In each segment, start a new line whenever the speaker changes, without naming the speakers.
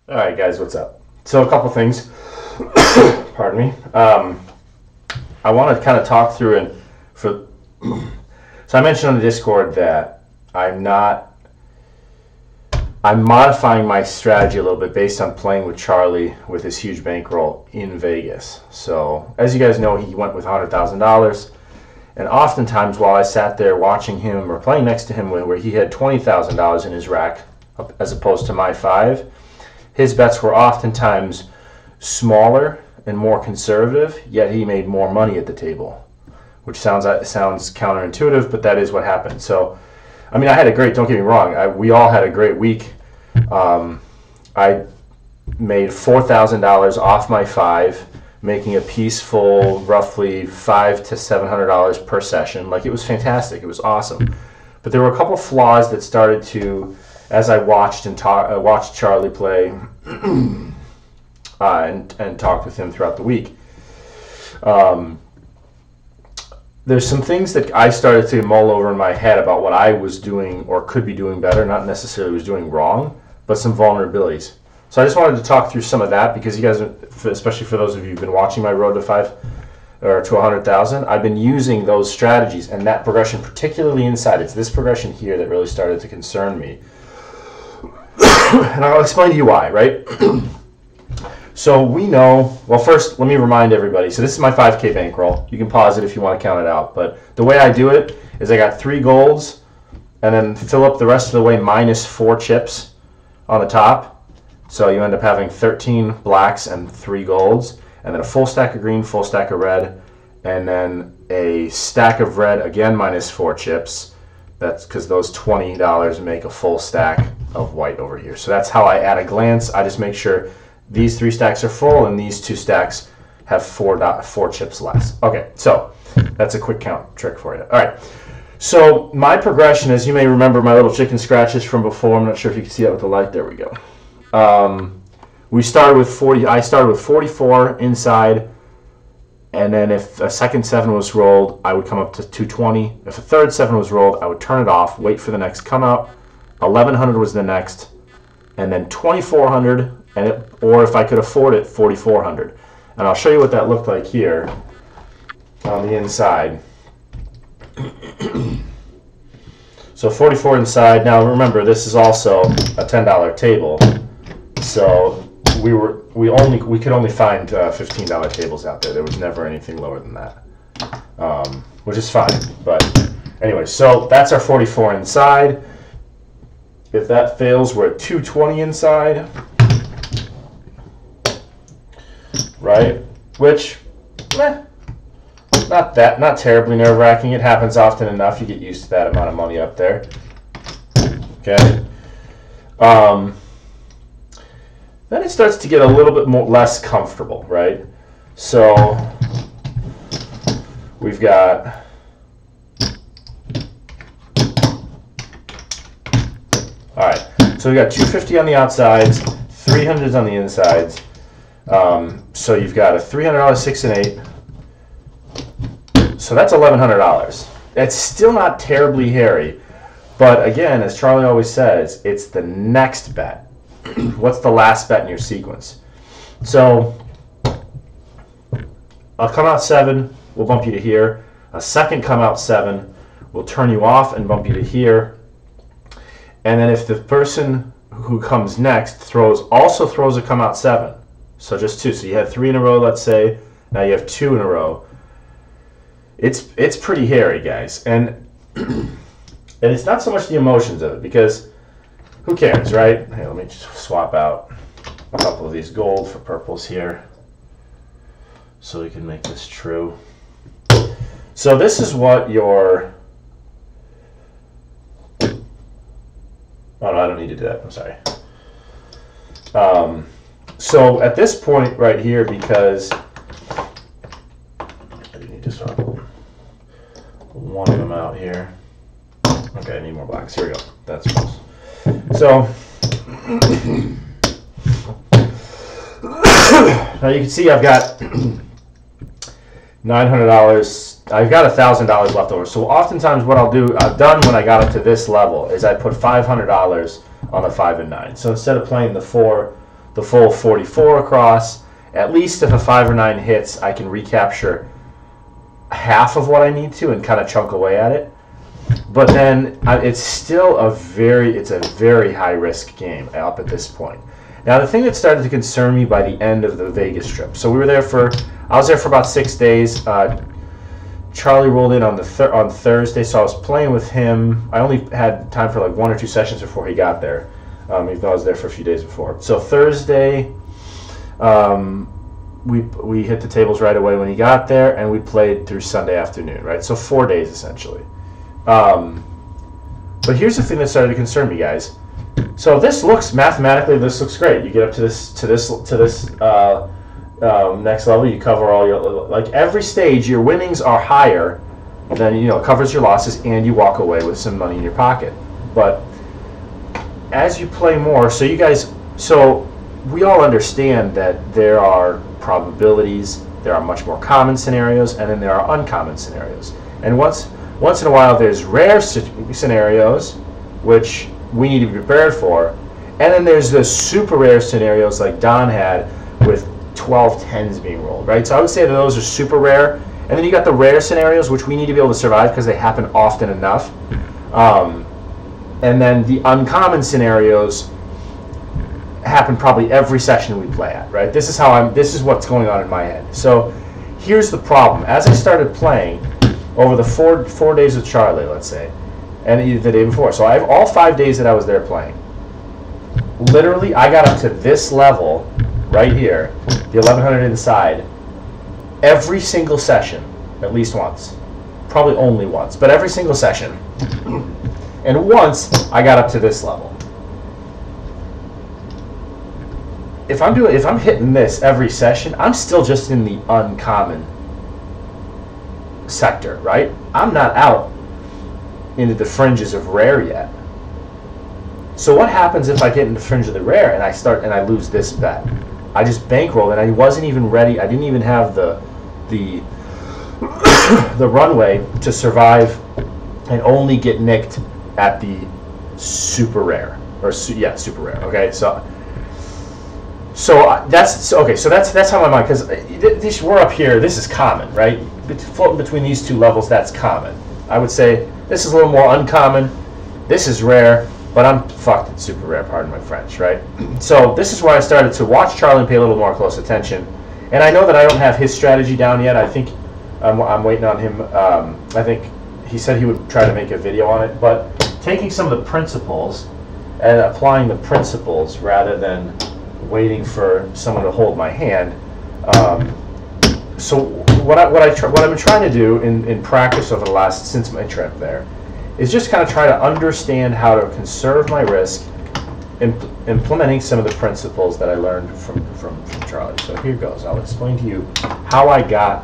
All right, guys, what's up? So a couple things. Pardon me. I want to kind of talk through and for. So I mentioned on the Discord that I'm modifying my strategy a little bit based on playing with Charlie with his huge bankroll in Vegas. So as you guys know, he went with $100,000, and oftentimes while I sat there watching him or playing next to him where he had $20,000 in his rack as opposed to my 5, his bets were oftentimes smaller and more conservative, yet he made more money at the table, which sounds counterintuitive, but that is what happened. So, I mean, I had a great, don't get me wrong, we all had a great week. I made $4,000 off my 5, making a peaceful roughly $500 to $700 per session. Like, it was fantastic. It was awesome. But there were a couple flaws that started to, as I watched and watched Charlie play and talked with him throughout the week. There's some things that I started to mull over in my head about what I was doing or could be doing better, not necessarily was doing wrong, but some vulnerabilities. So I just wanted to talk through some of that because you guys, especially for those of you who've been watching my road to 5 or to 100,000, I've been using those strategies and that progression, particularly inside. It's this progression here that really started to concern me. And I'll explain to you why, right? So we know, well, first, let me remind everybody. So this is my 5K bankroll. You can pause it if you want to count it out. But the way I do it is I got 3 golds and then fill up the rest of the way minus 4 chips on the top. So you end up having 13 blacks and 3 golds. And then a full stack of green, full stack of red. And then a stack of red, again, minus 4 chips. That's because those $20 make a full stack of white over here. So that's how I, at a glance, I just make sure these 3 stacks are full and these 2 stacks have 4 chips less. Okay, so that's a quick count trick for you. All right, so my progression, as you may remember my little chicken scratches from before, I'm not sure if you can see that with the light, there we go. We started with 40, I started with 44 inside, and then if a second 7 was rolled, I would come up to 220. If a third 7 was rolled, I would turn it off, wait for the next come out. 1100 was the next, and then 2400, or if I could afford it, 4400. And I'll show you what that looked like here on the inside. So 44 inside. Now remember, this is also a $10 table, so we could only find $15 tables out there. There was never anything lower than that, which is fine. But anyway, so that's our 44 inside. If that fails, we're at 220 inside. Right, which, not terribly nerve-wracking. It happens often enough. You get used to that amount of money up there. Okay. Then it starts to get a little bit less comfortable, right? So we've got all right. So we got 250 on the outsides, 300s on the insides. So you've got a $300 6 and 8. So that's $1,100. That's still not terribly hairy, but again, as Charlie always says, it's the next bet. What's the last bet in your sequence? So I'll come out 7, we'll bump you to here. A second come out 7 will turn you off and bump you to here. And then if the person who comes next also throws a come out 7. So just 2. So you had 3 in a row, let's say. Now you have 2 in a row. It's pretty hairy, guys. And it's not so much the emotions of it, because who cares, right? Hey, let me just swap out a couple of these gold for purples here so we can make this true. So this is what your... Oh, no, I don't need to do that. I'm sorry. So at this point right here, because I do need to swap one of them out here. Okay, I need more blacks. Here we go. That's close. So now you can see I've got $900. I've got $1,000 left over. So oftentimes what I've done when I got up to this level is I put $500 on the 5 and 9. So instead of playing the 4 the full 44 across. At least if a 5 or 9 hits, I can recapture half of what I need to and kind of chunk away at it. But then it's still a very high risk game up at this point. Now the thing that started to concern me by the end of the Vegas trip. So I was there for about 6 days. Charlie rolled in on Thursday, so I was playing with him. I only had time for like 1 or 2 sessions before he got there, even though I was there for a few days before. So Thursday, we hit the tables right away when he got there, and we played through Sunday afternoon, right? So 4 days essentially. But here's the thing that started to concern me, guys. So this looks great. You get up to this next level. You cover all your, like every stage, your winnings are higher than, covers your losses, and you walk away with some money in your pocket. But as you play more, so we all understand that there are probabilities, there are much more common scenarios, and then there are uncommon scenarios. And once in a while there's rare scenarios, which we need to be prepared for, and then there's the super rare scenarios like Don had with 12 10s being rolled, right? So I would say that those are super rare, and then you got the rare scenarios, which we need to be able to survive because they happen often enough, and then the uncommon scenarios happen probably every session we play at, right? This is what's going on in my head. So here's the problem. As I started playing over the four days with Charlie, let's say, and the day before, so I have all 5 days that I was there playing. Literally, I got up to this level right here, the 1100 inside, every single session, at least once. Probably only once, but every single session. And once, I got up to this level. If I'm hitting this every session, I'm still just in the uncommon sector, right? I'm not out into the fringes of rare yet. So what happens if I get in the fringe of the rare and I lose this bet? I just bankroll, and I wasn't even ready. I didn't even have the runway to survive and only get nicked at the super rare, super rare. Okay, so that's okay. So that's how my mind, because we're up here. This is common, right? Floating between these two levels, that's common. I would say this is a little more uncommon. This is rare, but I'm fucked at super rare. Pardon my French, right? So this is where I started to watch Charlie and pay a little more close attention. And I know that I don't have his strategy down yet. I think I'm waiting on him. I think he said he would try to make a video on it. But taking some of the principles and applying the principles rather than waiting for someone to hold my hand. So what I've been trying to do in practice over since my trip there is just kind of try to understand how to conserve my risk, implementing some of the principles that I learned from Charlie. So here goes. I'll explain to you how I got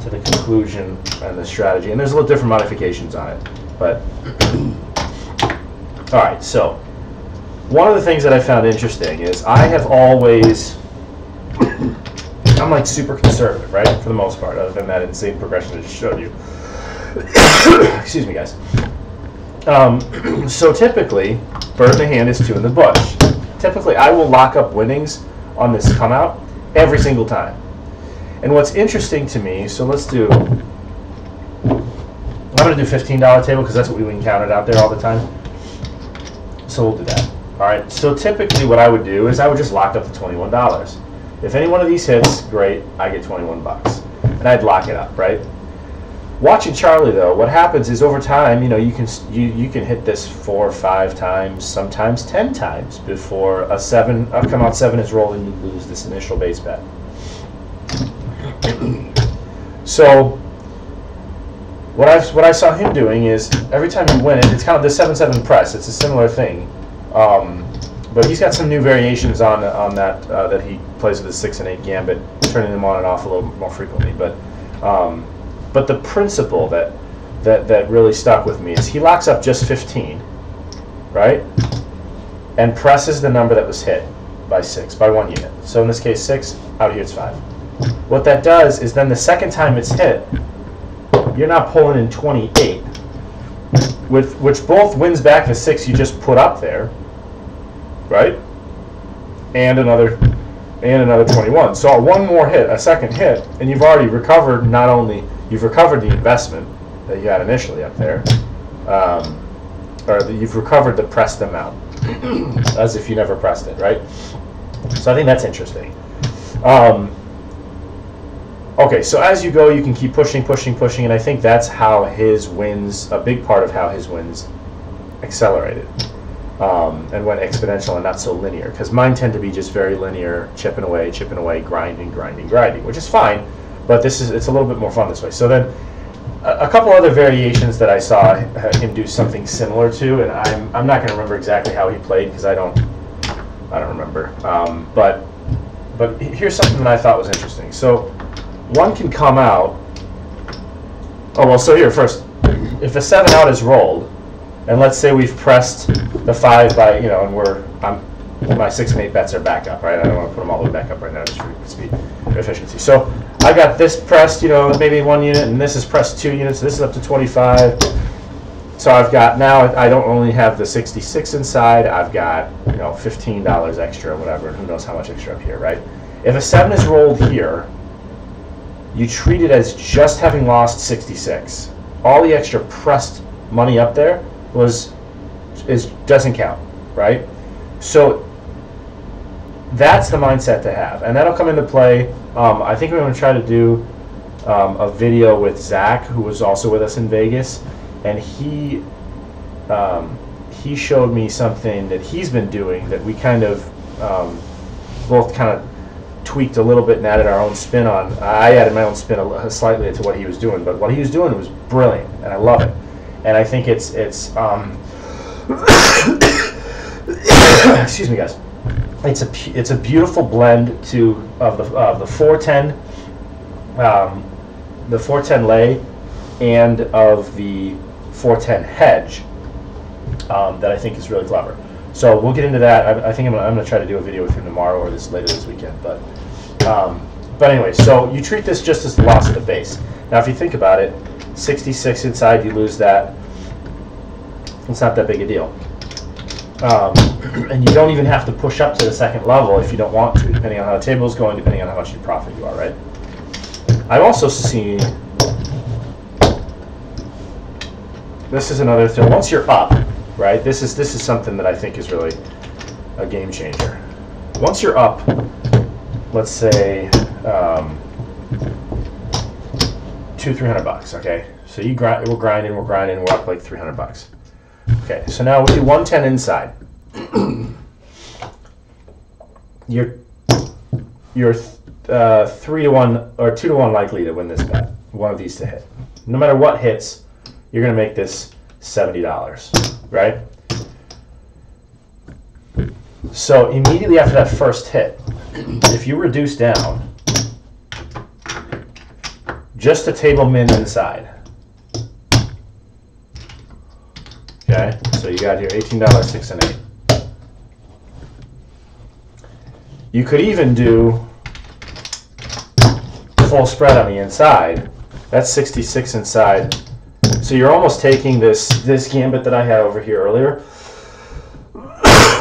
to the conclusion and the strategy. And there's a little different modifications on it. But all right, so one of the things that I found interesting is I have always, I'm like super conservative, right? For the most part, other than that insane progression I just showed you. Excuse me, guys. So typically, bird in the hand is 2 in the bush. Typically, I will lock up winnings on this come out every single time. And what's interesting to me, so let's do, I'm going to do $15 table because that's what we encountered out there all the time. So we'll do that. All right, so typically what I would do is I would just lock up the $21. If any one of these hits, great, I get 21 bucks. And I'd lock it up, right? Watching Charlie though, what happens is over time, you can hit this 4 or 5 times, sometimes 10 times before a come out 7 is rolled and you lose this initial base bet. So what I saw him doing is every time you win it, it's kind of the 7-7 press. It's a similar thing, but he's got some new variations on that that he plays with the 6 and 8 gambit, turning them on and off a little more frequently. But the principle that really stuck with me is he locks up just 15, right, and presses the number that was hit by 1 unit. So in this case 6, out here it's 5. What that does is then the second time it's hit, you're not pulling in 28, which both wins back the 6 you just put up there, right? and another 21. So one more hit, a second hit, and you've already recovered. Not only you've recovered the investment that you had initially up there, you've recovered the pressed amount as if you never pressed it, right? So I think that's interesting. Okay, so as you go, you can keep pushing, and I think that's how his wins, a big part of how his wins accelerated and went exponential and not so linear, because mine tend to be just very linear, chipping away, grinding, which is fine, but it's a little bit more fun this way. So then a couple other variations that I saw him do something similar to, and I'm not going to remember exactly how he played because I don't remember, but here's something that I thought was interesting. So one can come out. Oh well, so here first, if the 7 out is rolled, and let's say we've pressed the 5 by, and my 6 and 8 bets are back up, right? I don't want to put them all the way back up right now just for speed and efficiency. So I got this pressed, maybe 1 unit, and this is pressed 2 units. So this is up to 25. So I've got, now I don't only have the 66 inside. I've got $15 extra, or whatever. Who knows how much extra up here, right? If a 7 is rolled here, you treat it as just having lost 66. All the extra pressed money up there doesn't count, right? So that's the mindset to have, and that'll come into play. I think we're going to try to do a video with Zach, who was also with us in Vegas, and he showed me something that he's been doing that we kind of both kind of tweaked a little bit and added our own spin on. I added my own spin slightly to what he was doing, but what he was doing was brilliant, and I love it. And I think it's excuse me, guys. It's a beautiful blend of the 410 lay and of the 410 hedge that I think is really clever. So we'll get into that. I think I'm going to try to do a video with him tomorrow or later this weekend. But anyway, so you treat this just as the loss of the base. Now, if you think about it, 66 inside, you lose that. It's not that big a deal. And you don't even have to push up to the second level if you don't want to, depending on how the table is going, depending on how much you profit you are, right? I've also seen, this is another thing, once you're up, right, this is something that I think is really a game changer. Once you're up, let's say $200-300, okay? So we're grinding, we're up like $300. Okay, so now we do 110 inside. You're 3-to-1 or 2-to-1 likely to win this bet. One of these to hit. No matter what hits, you're going to make this $70, right? So immediately after that first hit, if you reduce down just a table min inside. Okay, so you got here $18, 6 and 8. You could even do full spread on the inside. That's 66 inside. So you're almost taking this gambit that I had over here earlier,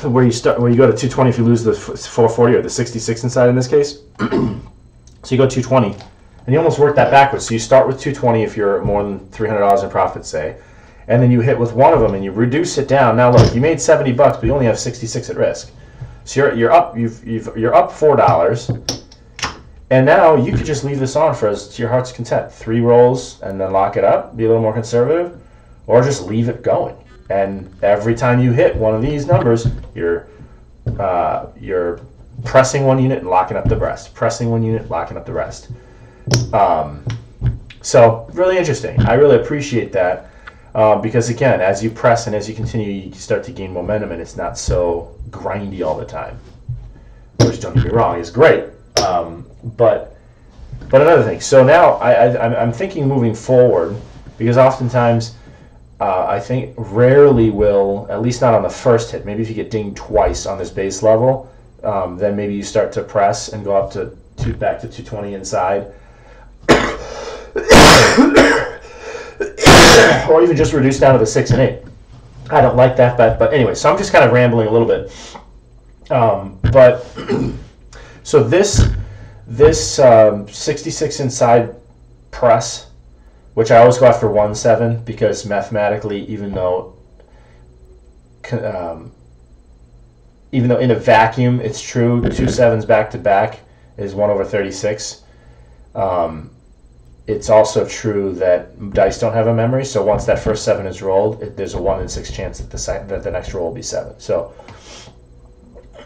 where you go to 220 if you lose the 440 or the 66 inside in this case. So you go 220, and you almost work that backwards. So you start with 220 if you're more than $300 in profit, say. And then you hit with one of them and you reduce it down. Now look, you made $70, but you only have 66 at risk. So you're up $4, and now you could just leave this on to your heart's content. 3 rolls and then lock it up, be a little more conservative, or just leave it going. And every time you hit one of these numbers, you're pressing 1 unit and locking up the rest. Pressing 1 unit, locking up the rest. So really interesting. I really appreciate that. Because again, as you press and as you continue, you start to gain momentum, and it's not so grindy all the time. Which, don't get me wrong, is great. But another thing. So now I'm thinking moving forward, because oftentimes I think rarely will, at least not on the first hit. Maybe if you get dinged twice on this base level, then maybe you start to press and go up to back to 220 inside. Or even just reduce down to the 6 and 8. I don't like that bet, but anyway, so I'm just kind of rambling a little bit. But so this 66 inside press, which I always go after 1-7 because mathematically, even though in a vacuum it's true, 2 7s back to back is 1/36. It's also true that dice don't have a memory, so once that first 7 is rolled, there's a 1 in 6 chance that the next roll will be 7. So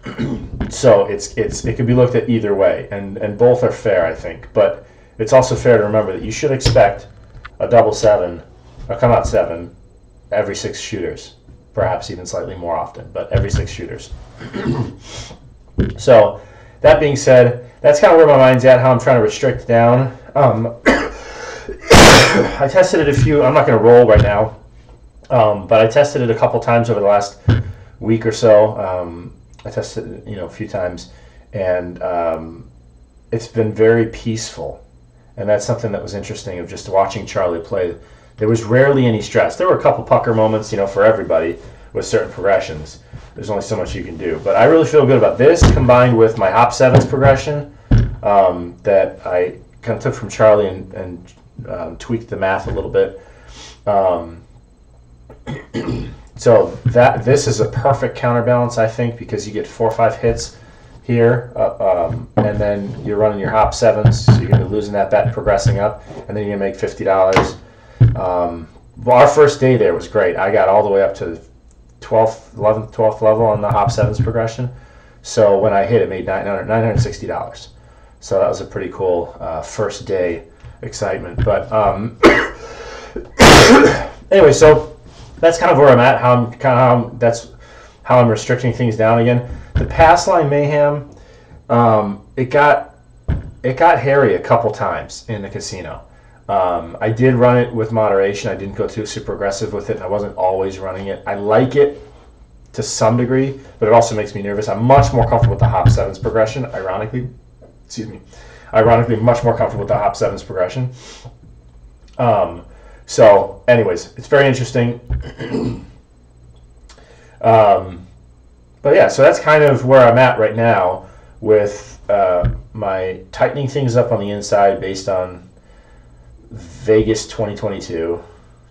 it could be looked at either way, and both are fair, I think. But it's also fair to remember that you should expect a double 7, a come out 7, every 6 shooters, perhaps even slightly more often, but every 6 shooters. So that being said, that's kind of where my mind's at, how I'm trying to restrict down. I tested it a few. I'm not going to roll right now, but I tested it a couple times over the last week or so. I tested it, a few times, and it's been very peaceful. And that's something that was interesting of just watching Charlie play. There was rarely any stress. There were a couple pucker moments, for everybody with certain progressions. There's only so much you can do. But I really feel good about this, combined with my hop 7s progression that I kind of took from Charlie and tweaked the math a little bit. So this is a perfect counterbalance, I think, because you get 4 or 5 hits here, and then you're running your hop 7s, so you're going to be losing that bet and progressing up, and then you're going to make $50. Well, our first day there was great. I got all the way up to the 11th, 12th level on the hop 7s progression. So when I hit it, made $960. So that was a pretty cool first day excitement. But anyway, so that's kind of where I'm at. That's how I'm restricting things down again. The pass line mayhem, it got hairy a couple times in the casino. I did run it with moderation. I didn't go too super aggressive with it. I wasn't always running it. I like it to some degree, but it also makes me nervous. I'm much more comfortable with the hop 7s progression, ironically, much more comfortable with the hop 7s progression. So anyways, it's very interesting. But yeah, so that's kind of where I'm at right now with my tightening things up on the inside based on Vegas 2022,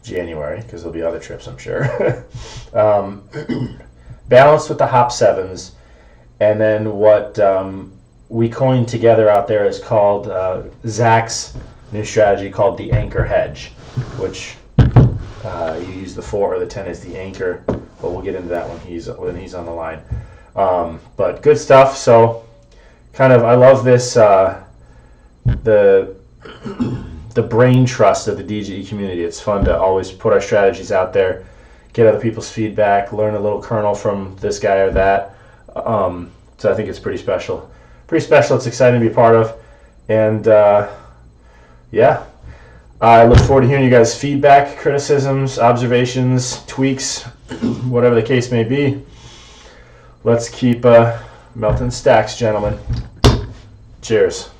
January, because there'll be other trips, I'm sure. Balanced with the hop 7s, and then what we coined together out there is called Zach's new strategy called the Anchor Hedge, which you use the 4 or the 10 as the anchor, but we'll get into that when he's on the line. But good stuff. So kind of I love this the brain trust of the DGE community. It's fun to always put our strategies out there, get other people's feedback, learn a little kernel from this guy or that. So I think it's pretty special. It's exciting to be a part of. And yeah, I look forward to hearing you guys' feedback, criticisms, observations, tweaks, whatever the case may be. Let's keep melting stacks, gentlemen. Cheers.